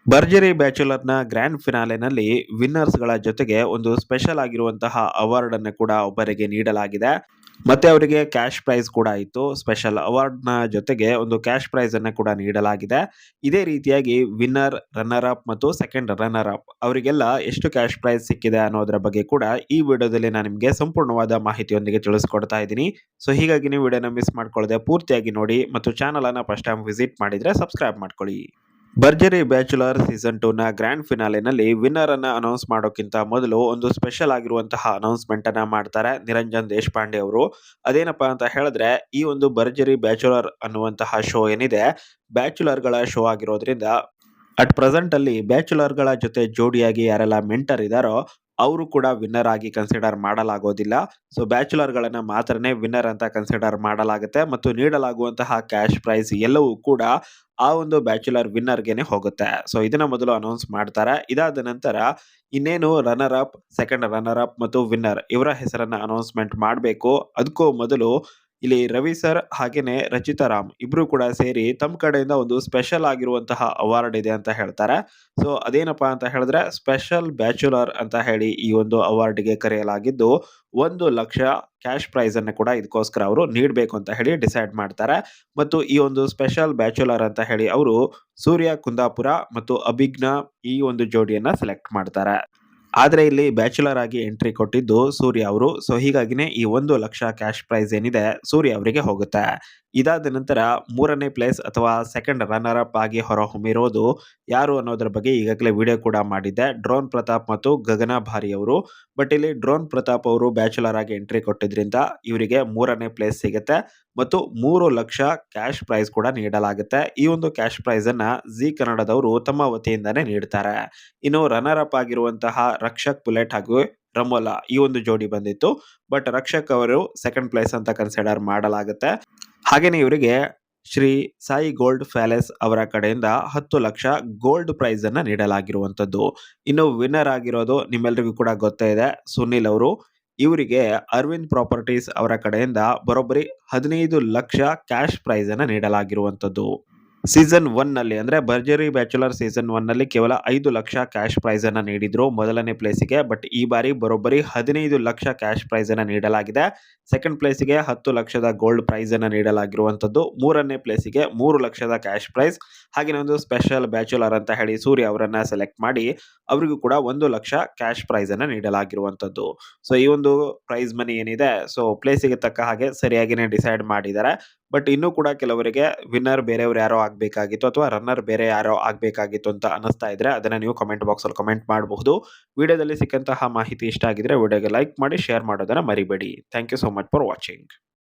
ಭರ್ಜರಿ ಬ್ಯಾಚುಲರ್‌ನ ಗ್ರ್ಯಾಂಡ್ ಫಿನಾಲೆನಲ್ಲಿ ವಿನ್ನರ್ಸ್‌ಗಳ ಜೊತೆಗೆ ಒಂದು ಸ್ಪೆಷಲ್ ಆಗಿರುವಂತಹ ಅವಾರ್ಡ್ ಅನ್ನು ಕೂಡ ಒಬ್ಬರಿಗೆ ನೀಡಲಾಗಿದೆ. ಮತ್ತೆ ಅವರಿಗೆ ಕ್ಯಾಶ್ ಪ್ರೈಸ್ ಕೂಡ ಇತ್ತು. ಸ್ಪೆಷಲ್ ಅವಾರ್ಡ್‌ನ ಜೊತೆಗೆ ಒಂದು ಕ್ಯಾಶ್ ಪ್ರೈಸ್ ಅನ್ನು ಕೂಡ ನೀಡಲಾಗಿದೆ. ಇದೇ ರೀತಿಯಾಗಿ ವಿನ್ನರ್, ರನ್ನರ್ ಅಪ್ ಮತ್ತು ಸೆಕೆಂಡ್ ರನ್ನರ್ ಅಪ್ ಅವರಿಗೆಲ್ಲ ಎಷ್ಟು ಕ್ಯಾಶ್ ಪ್ರೈಸ್ ಸಿಕ್ಕಿದೆ ಅನ್ನೋದರ ಬಗ್ಗೆ ಕೂಡ ಈ ವಿಡಿಯೋದಲ್ಲಿ ನಾನು ನಿಮಗೆ ಸಂಪೂರ್ಣವಾದ ಮಾಹಿತಿಯೊಂದಿಗೆ ತಿಳಿಸ್ಕೊಡ್ತಾ ಇದ್ದೀನಿ. ಸೊ ಹೀಗಾಗಿ ನೀವು ವಿಡಿಯೋನ ಮಿಸ್ ಮಾಡ್ಕೊಳ್ಳದೆ ಪೂರ್ತಿಯಾಗಿ ನೋಡಿ ಮತ್ತು ಚಾನಲ್ ಅನ್ನ ಫಸ್ಟ್ ಟೈಮ್ ವಿಸಿಟ್ ಮಾಡಿದ್ರೆ ಸಬ್ಸ್ಕ್ರೈಬ್ ಮಾಡ್ಕೊಳ್ಳಿ. ಭರ್ಜರಿ ಬ್ಯಾಚುಲರ್ ಸೀಸನ್ 2 ನ ಗ್ರ್ಯಾಂಡ್ ಫಿನಾಲೆನಲ್ಲಿ ವಿನ್ನರ್ ಅನ್ನ ಅನೌನ್ಸ್ ಮಾಡೋಕ್ಕಿಂತ ಮೊದಲು ಒಂದು ಸ್ಪೆಷಲ್ ಆಗಿರುವಂತಹ ಅನೌನ್ಸ್ಮೆಂಟ್ ಅನ್ನ ಮಾಡ್ತಾರೆ ನಿರಂಜನ್ ದೇಶಪಾಂಡೆ ಅವರು. ಅದೇನಪ್ಪಾ ಅಂತ ಹೇಳಿದ್ರೆ ಈ ಒಂದು ಭರ್ಜರಿ ಬ್ಯಾಚುಲರ್ ಅನ್ನುವಂತಹ ಶೋ ಏನಿದೆ, ಬ್ಯಾಚುಲರ್‌ಗಳ ಶೋ ಆಗಿರೋದ್ರಿಂದ ಅಟ್ ಪ್ರೆಸೆಂಟ್ ಅಲ್ಲಿ ಬ್ಯಾಚುಲರ್‌ಗಳ ಜೊತೆ ಜೋಡಿಯಾಗಿ ಯಾರೆಲ್ಲ ಮೆಂಟರ್ ಇದಾರೋ ಅವರು ಕೂಡ ವಿನ್ನರ್ ಆಗಿ ಕನ್ಸಿಡರ್ ಮಾಡಲಾಗೋದಿಲ್ಲ. ಸೊ ಬ್ಯಾಚುಲರ್‌ಗಳನ್ನ ಮಾತ್ರನೇ ವಿನ್ನರ್ ಅಂತ ಕನ್ಸಿಡರ್ ಮಾಡಲಾಗುತ್ತೆ ಮತ್ತು ನೀಡಲಾಗುವಂತಹ ಕ್ಯಾಶ್ ಪ್ರೈಸ್ ಎಲ್ಲವೂ ಕೂಡ ಆ ಒಂದು ಬ್ಯಾಚುಲರ್ ವಿನ್ನರ್‌ಗೆನೆ ಹೋಗುತ್ತೆ. ಸೊ ಇದನ್ನ ಮೊದಲು ಅನೌನ್ಸ್ ಮಾಡ್ತಾರೆ. ಇದಾದ ನಂತರ ಇನ್ನೇನು runner up, second runner up ಮತ್ತು ವಿನ್ನರ್ ಇವರ ಹೆಸರನ್ನ ಅನೌನ್ಸ್‌ಮೆಂಟ್ ಮಾಡಬೇಕು. ಅದಕ್ಕೂ ಮೊದಲು ಇಲ್ಲಿ ರವಿ ಸರ್ ಹಾಗೇನೆ ರಚಿತಾ ರಾಮ್ ಇಬ್ರು ಕೂಡ ಸೇರಿ ತಮ್ಮ ಕಡೆಯಿಂದ ಒಂದು ಸ್ಪೆಷಲ್ ಆಗಿರುವಂತಹ ಅವಾರ್ಡ್ ಇದೆ ಅಂತ ಹೇಳ್ತಾರೆ. ಸೊ ಅದೇನಪ್ಪಾ ಅಂತ ಹೇಳಿದ್ರೆ ಸ್ಪೆಷಲ್ ಬ್ಯಾಚುಲರ್ ಅಂತ ಹೇಳಿ ಈ ಒಂದು ಅವಾರ್ಡ್‌ಗೆ ಕರೆಯಲಾಗಿದ್ದು 1,00,000 ಕ್ಯಾಶ್ ಪ್ರೈಸ್ ಅನ್ನು ಕೂಡ ಇದಕ್ಕೋಸ್ಕರ ಅವರು ನೀಡಬೇಕು ಅಂತ ಹೇಳಿ ಡಿಸೈಡ್ ಮಾಡ್ತಾರೆ. ಮತ್ತು ಈ ಒಂದು ಸ್ಪೆಷಲ್ ಬ್ಯಾಚುಲರ್ ಅಂತ ಹೇಳಿ ಅವರು ಸೂರ್ಯ ಕುಂದಾಪುರ ಮತ್ತು ಅಭಿಜ್ಞಾ ಈ ಒಂದು ಜೋಡಿಯನ್ನ ಸೆಲೆಕ್ಟ್ ಮಾಡ್ತಾರೆ. ಆದ್ರೆ ಇಲ್ಲಿ ಬ್ಯಾಚುಲರ್ ಆಗಿ ಎಂಟ್ರಿ ಕೊಟ್ಟಿದ್ದು ಸೂರ್ಯ ಅವರು. ಸೊ ಹೀಗಾಗಿನೇ ಈ 1,00,000 ಕ್ಯಾಶ್ ಪ್ರೈಸ್ ಏನಿದೆ ಸೂರ್ಯ ಅವರಿಗೆ ಹೋಗುತ್ತೆ. ಇದಾದ ನಂತರ ಮೂರನೇ ಪ್ಲೇಸ್ ಅಥವಾ ಸೆಕೆಂಡ್ ರನ್ನರ್ ಅಪ್ ಆಗಿ ಹೊರಹೊಮ್ಮಿರೋದು ಯಾರು ಅನ್ನೋದ್ರ ಬಗ್ಗೆ ಈಗಾಗಲೇ ವಿಡಿಯೋ ಕೂಡ ಮಾಡಿದ್ದೆ. ಡ್ರೋನ್ ಪ್ರತಾಪ್ ಮತ್ತು ಗಗನ ಭಾರಿ ಅವರು. ಬಟ್ ಇಲ್ಲಿ ಡ್ರೋನ್ ಪ್ರತಾಪ್ ಅವರು ಬ್ಯಾಚುಲರ್ ಆಗಿ ಎಂಟ್ರಿ ಕೊಟ್ಟಿದ್ರಿಂದ ಇವರಿಗೆ ಮೂರನೇ ಪ್ಲೇಸ್ ಸಿಗುತ್ತೆ ಮತ್ತು 3,00,000 ಕ್ಯಾಶ್ ಪ್ರೈಸ್ ಕೂಡ ನೀಡಲಾಗುತ್ತೆ. ಈ ಒಂದು ಕ್ಯಾಶ್ ಪ್ರೈಸ್ ಅನ್ನ ಜಿ ಕನ್ನಡದವರು ತಮ್ಮ ವತಿಯಿಂದಾನೇ ನೀಡ್ತಾರೆ. ಇನ್ನು ರನ್ನರ್ ಅಪ್ ಆಗಿರುವಂತಹ ರಕ್ಷಕ್ ಬುಲೆಟ್ ಹಾಗೂ ರಮೋಲಾ ಈ ಒಂದು ಜೋಡಿ ಬಂದಿತ್ತು. ಬಟ್ ರಕ್ಷಕ್ ಅವರು ಸೆಕೆಂಡ್ ಪ್ಲೇಸ್ ಅಂತ ಕನ್ಸಿಡರ್ ಮಾಡಲಾಗುತ್ತೆ. ಹಾಗೇನೆ ಇವರಿಗೆ ಶ್ರೀ ಸಾಯಿ ಗೋಲ್ಡ್ ಪ್ಯಾಲೇಸ್ ಅವರ ಕಡೆಯಿಂದ 10,00,000 ಗೋಲ್ಡ್ ಪ್ರೈಸ್ ಅನ್ನ ನೀಡಲಾಗಿರುವಂತದ್ದು. ಇನ್ನು ವಿನ್ನರ್ ಆಗಿರೋದು ನಿಮ್ಮೆಲ್ಲರಿಗೂ ಕೂಡ ಗೊತ್ತೇ ಇದೆ, ಸುನಿಲ್ ಅವರು. ಇವರಿಗೆ ಅರವಿಂದ್ ಪ್ರಾಪರ್ಟೀಸ್ ಅವರ ಕಡೆಯಿಂದ ಬರೋಬ್ಬರಿ 15,00,000 ಕ್ಯಾಶ್ ಪ್ರೈಸ್ ಅನ್ನ ನೀಡಲಾಗಿರುವಂತದ್ದು. ಸೀಸನ್ 1 ನಲ್ಲಿ ಅಂದ್ರೆ ಭರ್ಜರಿ ಬ್ಯಾಚುಲರ್ ಸೀಸನ್ 1 ನಲ್ಲಿ ಕೇವಲ 5,00,000 ಕ್ಯಾಶ್ ಪ್ರೈಸ್ ಅನ್ನ ನೀಡಿದ್ರು ಮೊದಲನೇ ಪ್ಲೇಸಿಗೆ. ಬಟ್ ಈ ಬಾರಿ ಬರೋಬ್ಬರಿ 15,00,000 ಕ್ಯಾಶ್ ಪ್ರೈಸ್ ಅನ್ನ ನೀಡಲಾಗಿದೆ. ಸೆಕೆಂಡ್ ಪ್ಲೇಸಿಗೆ 10,00,000 ಗೋಲ್ಡ್ ಪ್ರೈಸ್ ಅನ್ನ ನೀಡಲಾಗಿರುವಂತದ್ದು. ಮೂರನೇ ಪ್ಲೇಸಿಗೆ 3,00,000 ಕ್ಯಾಶ್ ಪ್ರೈಸ್ ಹಾಗೆ ಒಂದು ಸ್ಪೆಷಲ್ ಬ್ಯಾಚುಲರ್ ಅಂತ ಹೇಳಿ ಸೂರ್ಯ ಅವರನ್ನ ಸೆಲೆಕ್ಟ್ ಮಾಡಿ ಅವರಿಗೂ ಕೂಡ 1,00,000 ಕ್ಯಾಶ್ ಪ್ರೈಸ್ ಅನ್ನ ನೀಡಲಾಗಿರುವಂತದ್ದು. ಸೊ ಈ ಒಂದು ಪ್ರೈಸ್ ಮನಿ ಏನಿದೆ ಸೊ ಪ್ಲೇಸಿಗೆ ತಕ್ಕ ಹಾಗೆ ಸರಿಯಾಗಿನೇ ಡಿಸೈಡ್ ಮಾಡಿದ್ದಾರೆ. ಬಟ್ ಇನ್ನೂ ಕೂಡ ಕೆಲವರಿಗೆ ವಿನ್ನರ್ ಬೇರೆಯವರು ಯಾರೋ ಆಗ್ಬೇಕಾಗಿತ್ತು ಅಥವಾ ರನ್ನರ್ ಬೇರೆ ಯಾರೋ ಆಗ್ಬೇಕಾಗಿತ್ತು ಅಂತ ಅನಿಸ್ತಾ ಇದ್ರೆ ಅದನ್ನ ನೀವು ಕಮೆಂಟ್ ಬಾಕ್ಸ್ ಅಲ್ಲಿ ಕಮೆಂಟ್ ಮಾಡಬಹುದು. ವಿಡಿಯೋದಲ್ಲಿ ಸಿಕ್ಕಂತಹ ಮಾಹಿತಿ ಇಷ್ಟ ಆಗಿದ್ರೆ ವಿಡಿಯೋಗೆ ಲೈಕ್ ಮಾಡಿ, ಶೇರ್ ಮಾಡೋದನ್ನ ಮರಿಬೇಡಿ. Thank you so much for watching.